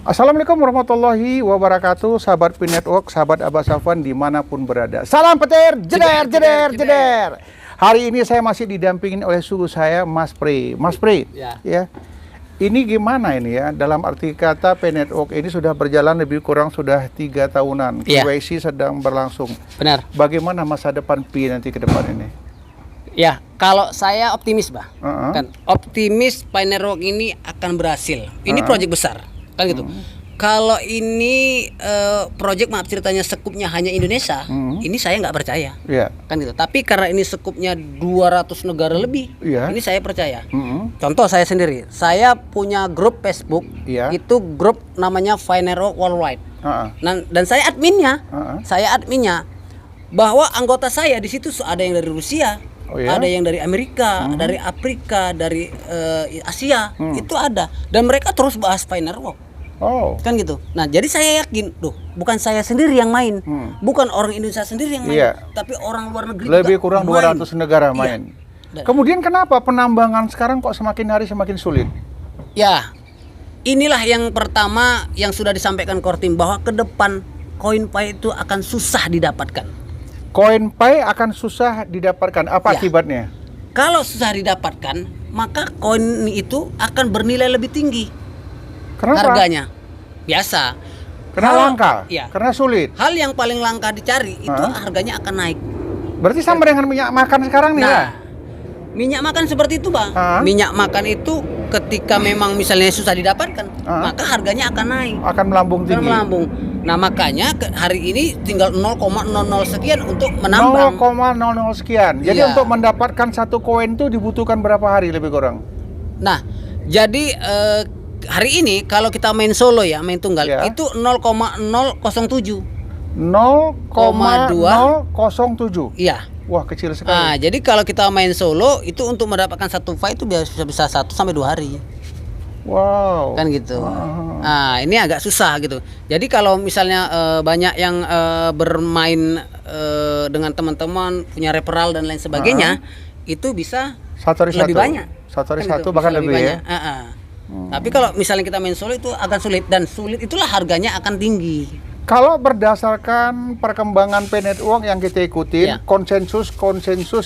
Assalamualaikum warahmatullahi wabarakatuh, sahabat P Network, sahabat Abah Safwan dimanapun berada. Salam petir, jeder, jeder, jeder. Hari ini saya masih didampingin oleh suhu saya, Mas Pri. Mas Pri, ya. Ini gimana ini ya? Dalam arti kata P Network ini sudah berjalan lebih kurang sudah 3 tahunan. KYC sedang berlangsung. Benar. Bagaimana masa depan Pi nanti ke depan ini? Ya, kalau saya optimis, Bah. Kan optimis P Network ini akan berhasil. Ini proyek besar. Kan gitu. Kalau ini project, maaf ceritanya, sekupnya hanya Indonesia, ini saya nggak percaya. Kan gitu. Tapi karena ini sekupnya 200 negara lebih, ini saya percaya. Contoh saya sendiri, saya punya grup Facebook, itu grup namanya P Network Worldwide. Dan saya adminnya, bahwa anggota saya di situ ada yang dari Rusia, ada yang dari Amerika, dari Afrika, dari Asia, itu ada. Dan mereka terus bahas P Network. Kan gitu. Nah, jadi saya yakin, bukan saya sendiri yang main, bukan orang Indonesia sendiri yang main, tapi orang luar negeri lebih kurang 200 negara main. Kemudian kenapa penambangan sekarang kok semakin hari semakin sulit? Ya, inilah yang pertama yang sudah disampaikan Kortim, bahwa ke depan koin Pi itu akan susah didapatkan. Koin Pi akan susah didapatkan. Apa akibatnya? Kalau susah didapatkan, maka koin itu akan bernilai lebih tinggi. Kenapa? Harganya biasa. Karena langka? Karena sulit? Hal yang paling langka dicari itu harganya akan naik. Berarti sama dengan minyak makan sekarang nih ya? Minyak makan seperti itu, Bang. Minyak makan itu ketika memang misalnya susah didapatkan, maka harganya akan naik. Akan melambung tinggi. Nah, makanya hari ini tinggal 0,00 sekian untuk menambang. 0,00 sekian. Jadi untuk mendapatkan satu koin itu dibutuhkan berapa hari lebih kurang? Nah, jadi hari ini kalau kita main solo main tunggal, itu 0,007. 0,007. Iya. Wah, kecil sekali. Nah, jadi kalau kita main solo itu untuk mendapatkan satu Pi itu bisa 1 sampai 2 hari. Wow. Kan gitu. Nah, ini agak susah gitu. Jadi kalau misalnya banyak yang bermain dengan teman-teman, punya referral dan lain sebagainya, itu bisa lebih banyak. Satu hari satu bahkan lebih banyak. Tapi kalau misalnya kita main solo itu akan sulit, dan sulit itulah harganya akan tinggi. Kalau berdasarkan perkembangan P Network yang kita ikutin, konsensus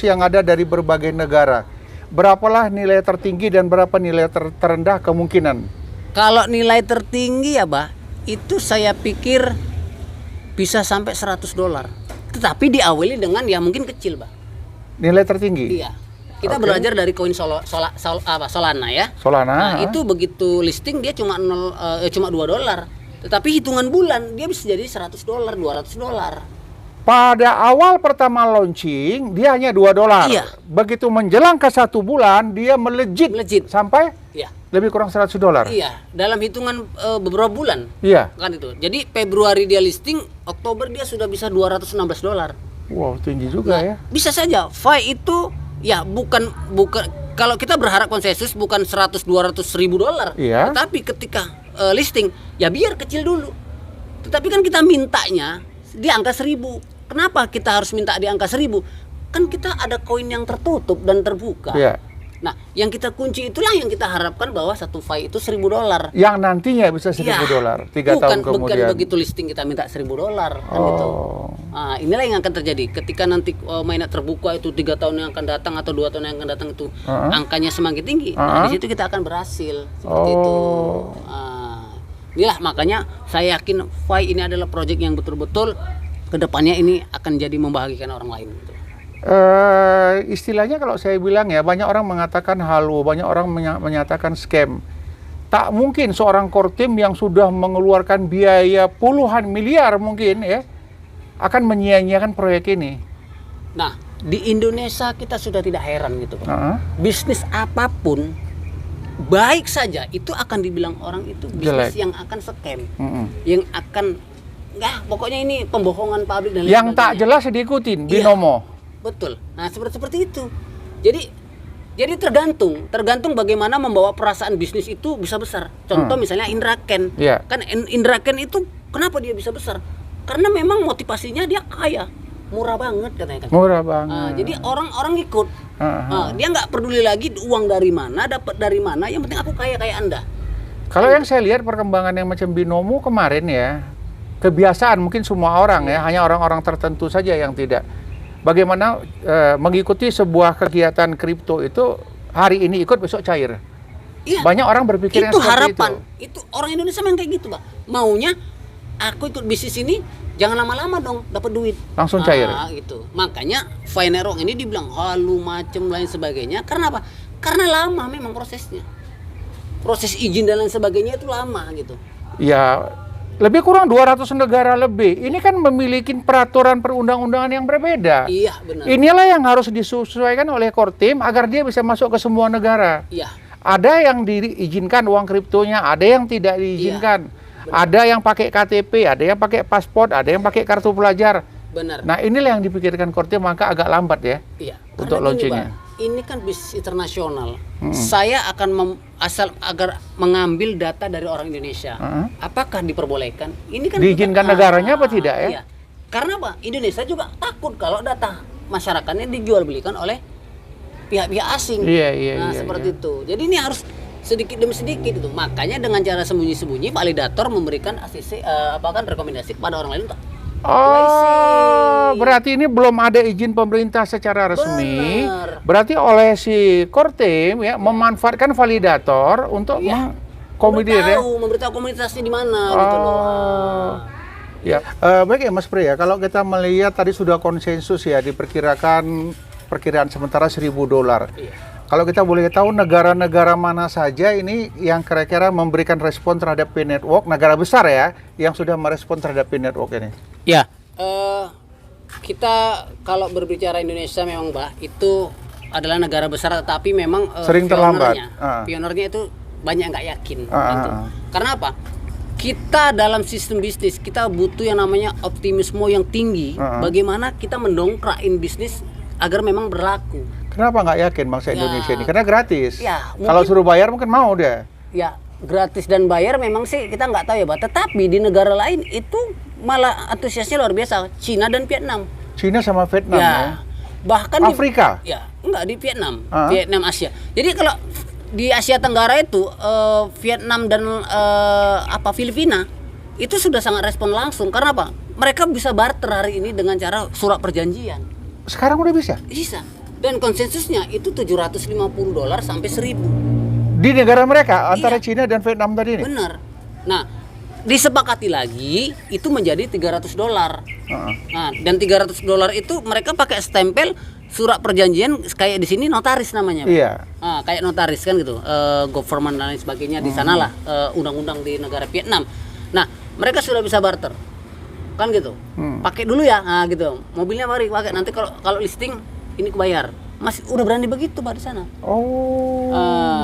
yang ada dari berbagai negara, berapalah nilai tertinggi dan berapa nilai terendah kemungkinan? Kalau nilai tertinggi Bah, itu saya pikir bisa sampai $100. Tetapi diawali dengan mungkin kecil, Bah. Nilai tertinggi? Iya. Kita belajar dari koin Solana ya. Solana. Nah, itu begitu listing dia cuma $2. Tetapi hitungan bulan dia bisa jadi $100, $200. Pada awal pertama launching dia hanya $2. Iya. Begitu menjelang ke 1 bulan dia melejit sampai lebih kurang $100. Iya, dalam hitungan beberapa bulan. Iya. Kan itu. Jadi Februari dia listing, Oktober dia sudah bisa $216. Wow, tinggi juga ya. Bisa saja. Pi itu bukan kalau kita berharap konsensus bukan 100-200 ribu dolar. Tetapi ketika listing biar kecil dulu. Tetapi kan kita mintanya di angka 1.000. Kenapa kita harus minta di angka 1.000? Kan kita ada koin yang tertutup dan terbuka. Nah, yang kita kunci itulah yang kita harapkan, bahwa satu Pi itu $1.000. Yang nantinya bisa $1.000 3 tahun kemudian. Bukan begitu listing kita minta $1.000 kan gitu. Nah, inilah yang akan terjadi ketika nanti mainnet terbuka itu 3 tahun yang akan datang atau 2 tahun yang akan datang itu angkanya semakin tinggi. Nah, di situ kita akan berhasil seperti itu. Inilah makanya saya yakin Pi ini adalah proyek yang betul-betul kedepannya ini akan jadi membahagiakan orang lain gitu. Istilahnya kalau saya bilang banyak orang mengatakan halu, banyak orang menyatakan scam. Tak mungkin seorang Kortim yang sudah mengeluarkan biaya puluhan miliar mungkin akan menyia-nyiakan proyek ini. Nah, di Indonesia kita sudah tidak heran gitu, Pak. Bisnis apapun baik saja itu akan dibilang orang itu bisnis yang akan scam, yang akan pokoknya ini pembohongan pabrik dan lain yang sebagainya. Tak jelas diikutin binomo. Betul. Nah, seperti itu. Jadi tergantung bagaimana membawa perasaan bisnis itu bisa besar. Contoh misalnya Indraken. Kan Indraken itu kenapa dia bisa besar? Karena memang motivasinya dia kaya. Murah banget katanya kan. Murah banget. Jadi orang-orang ikut. Dia nggak peduli lagi uang dari mana, dapat dari mana, yang penting aku kaya kayak Anda. Kalau yang saya lihat perkembangan yang macam binomo kemarin ya, kebiasaan mungkin semua orang ya, hanya orang-orang tertentu saja yang tidak. Bagaimana mengikuti sebuah kegiatan kripto itu hari ini ikut besok cair. Iya. Banyak orang berpikir yang Itu seperti harapan. Itu orang Indonesia memang kayak gitu, Pak. Maunya aku ikut bisnis ini jangan lama-lama dong dapat duit. Langsung cair. Gitu. Makanya Finerok ini dibilang halu macam lain sebagainya. Karena apa? Karena lama memang prosesnya. Proses izin dan lain sebagainya itu lama gitu. Ya, lebih kurang 200 negara lebih. Ini kan memiliki peraturan perundang-undangan yang berbeda. Iya, benar. Inilah yang harus disesuaikan oleh Kortim agar dia bisa masuk ke semua negara. Iya. Ada yang diizinkan uang kriptonya, ada yang tidak diizinkan. Ada yang pakai KTP, ada yang pakai paspor, ada yang pakai kartu pelajar. Benar. Nah, inilah yang dipikirkan Kortim, maka agak lambat ya. Iya. Untuk Karena launchingnya. gini, Pak, ini kan bisnis internasional. Saya akan asal agar mengambil data dari orang Indonesia. Apakah diperbolehkan? Ini kan Diizinkan negaranya apa tidak ya? Iya. Karena apa? Indonesia juga takut kalau data masyarakatnya dijual belikan oleh pihak-pihak asing. Iya, seperti itu. Jadi ini harus sedikit demi sedikit itu. Makanya dengan cara sembunyi-sembunyi validator memberikan rekomendasi kepada orang lain untuk Oh, berarti ini belum ada izin pemerintah secara resmi. Benar. Berarti oleh si Kortim ya memanfaatkan validator untuk mengkomodir ya. memberitahu komunitasnya di mana gitu loh. Ya, baik ya Mas Pri ya. Kalau kita melihat tadi sudah konsensus ya diperkirakan perkiraan sementara $1.000. Iya. Kalau kita boleh tahu negara-negara mana saja ini yang kira-kira memberikan respon terhadap P-Network, negara besar ya, yang sudah merespon terhadap P-Network ini? Ya, kita kalau berbicara Indonesia memang Mbak, itu adalah negara besar tetapi memang sering terlambat. Pionernya itu banyak nggak yakin. Gitu. Karena apa? Kita dalam sistem bisnis, kita butuh yang namanya optimisme yang tinggi. Bagaimana kita mendongkrakin bisnis agar memang berlaku. Kenapa nggak yakin bangsa Indonesia ini? Karena gratis. Ya, kalau suruh bayar mungkin mau deh. Ya, gratis dan bayar memang sih kita nggak tahu ya, Pak. Tetapi di negara lain itu malah antusiasnya luar biasa. Cina dan Vietnam. Cina sama Vietnam ya. Bahkan Afrika? Enggak di Vietnam. Vietnam Asia. Jadi kalau di Asia Tenggara itu Vietnam dan Filipina itu sudah sangat respon langsung. Karena apa? Mereka bisa barter hari ini dengan cara surat perjanjian. Sekarang udah bisa? Bisa. Dan konsensusnya itu $750 sampai 1.000. Di negara mereka antara Cina dan Vietnam tadi ini. Benar. Nah, disepakati lagi itu menjadi $300. Nah, dan $300 itu mereka pakai stempel surat perjanjian kayak di sini notaris namanya. Iya. Nah, kayak notaris kan gitu. Government dan lain sebagainya di sanalah undang-undang di negara Vietnam. Nah, mereka sudah bisa barter. Kan gitu. Pakai dulu ya. Nah, gitu. Mobilnya mari pakai, nanti kalau listing ini kebayar. Masih udah berani begitu Pak di sana. Oh,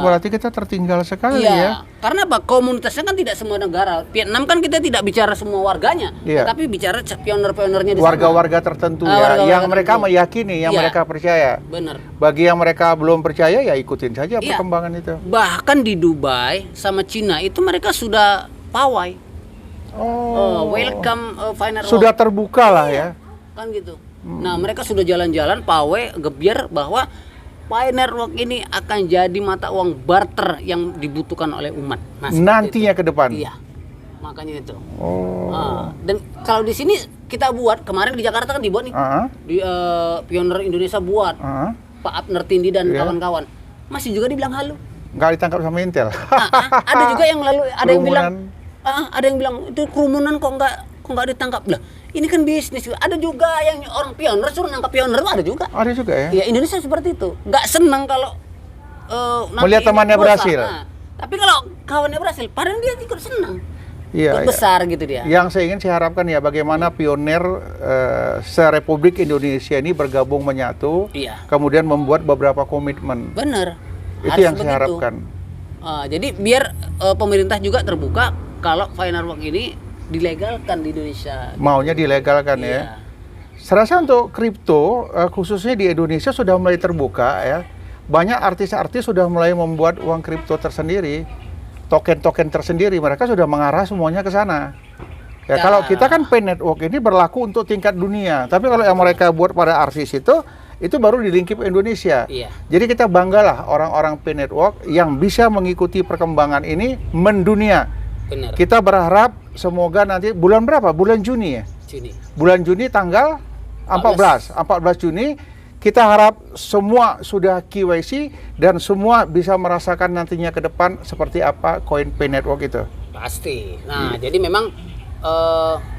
berarti kita tertinggal sekali iya, ya. Karena apa? Komunitasnya kan tidak semua negara. Vietnam kan kita tidak bicara semua warganya, tapi bicara pioner-pionernya di sana. Warga-warga tertentu yang mereka meyakini, yang mereka percaya. Benar. Bagi yang mereka belum percaya ya ikutin saja perkembangan itu. Bahkan di Dubai sama Cina itu mereka sudah pawai. Welcome Finerok. Sudah terbuka lah ya. Kan gitu. Nah, mereka sudah jalan-jalan pawai gebiar bahwa Finerok ini akan jadi mata uang barter yang dibutuhkan oleh umat. Nah, nantinya ke depan. Iya. Makanya itu. Dan kalau di sini kita buat, kemarin di Jakarta kan dibuat nih. Di Pioner Indonesia buat. Pak Abner Tindi dan kawan-kawan. Masih juga dibilang halu. Nggak ditangkap sama Intel. Ada juga yang lalu ada yang bilang itu kerumunan kok nggak ditangkap lah. Ini kan bisnis. Ada juga yang orang pioner suruh nangkap pioner, ada juga. Ada juga ya. Ya Indonesia seperti itu. Nggak senang kalau melihat temannya berhasil. Tapi kalau kawannya berhasil, padahal dia ikut senang. Iya. Besar gitu dia. Yang saya harapkan ya bagaimana pioner se-Republik Indonesia ini bergabung menyatu, kemudian membuat beberapa komitmen. Bener. Itu yang saya harapkan. Jadi biar pemerintah juga terbuka kalau Finerok ini dilegalkan di Indonesia. Maunya dilegalkan ya. Serasa untuk kripto khususnya di Indonesia sudah mulai terbuka ya. Banyak artis-artis sudah mulai membuat uang kripto tersendiri, token-token tersendiri. Mereka sudah mengarah semuanya ke sana. Ya kalau kita kan P-Network ini berlaku untuk tingkat dunia. Tapi kalau yang mereka buat pada artis itu itu baru di lingkup Indonesia. Iya. Jadi kita banggalah orang-orang P Network yang bisa mengikuti perkembangan ini mendunia. Benar. Kita berharap semoga nanti bulan berapa? Bulan Juni ya? Juni. Bulan Juni tanggal 14 Juni kita harap semua sudah KYC dan semua bisa merasakan nantinya ke depan seperti apa koin P Network itu. Pasti. Nah, jadi memang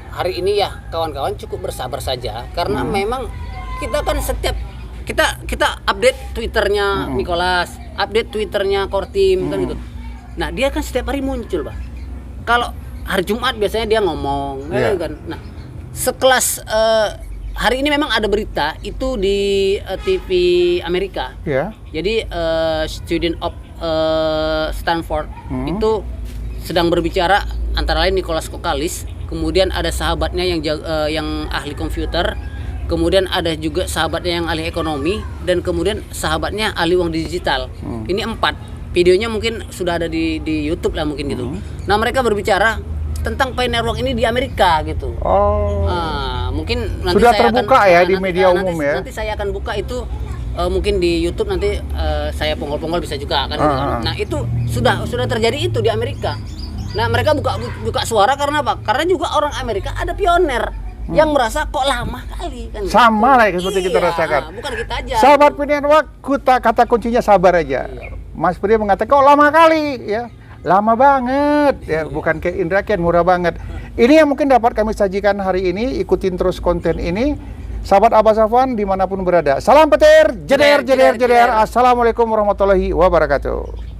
hari ini ya kawan-kawan cukup bersabar saja karena memang kita kan setiap kita update Twitternya Nicholas, update Twitternya Kortim kan gitu. Nah, dia kan setiap hari muncul, Bang. Kalau hari Jumat biasanya dia ngomong, kan. Nah, sekelas hari ini memang ada berita itu di TV Amerika. Ya. Jadi student of Stanford itu sedang berbicara antara lain Nicholas Kokalis, kemudian ada sahabatnya yang ahli komputer, kemudian ada juga sahabatnya yang ahli ekonomi, dan kemudian sahabatnya ahli uang digital. Ini 4. Videonya mungkin sudah ada di YouTube lah mungkin gitu. Nah, mereka berbicara tentang Pi Network ini di Amerika gitu. Oh. Mungkin nanti Sudah saya terbuka akan, ya di media umum ya. Nanti saya akan buka itu mungkin di YouTube nanti saya ponggol-ponggol bisa juga kan. Nah, itu sudah terjadi itu di Amerika. Nah, mereka buka suara karena apa? Karena juga orang Amerika ada pioner yang merasa kok lama kali kan. Sama lah seperti kita rasakan. Bukan kita aja. Sahabat Pi Network, kata kuncinya sabar aja. Mas Pri mengatakan kok lama kali ya. Lama banget ya, bukan kayak Indra Ken murah banget. Ini yang mungkin dapat kami sajikan hari ini. Ikutin terus konten ini. Sahabat Abah Safwan dimanapun berada. Salam petir, jeder. Assalamualaikum warahmatullahi wabarakatuh.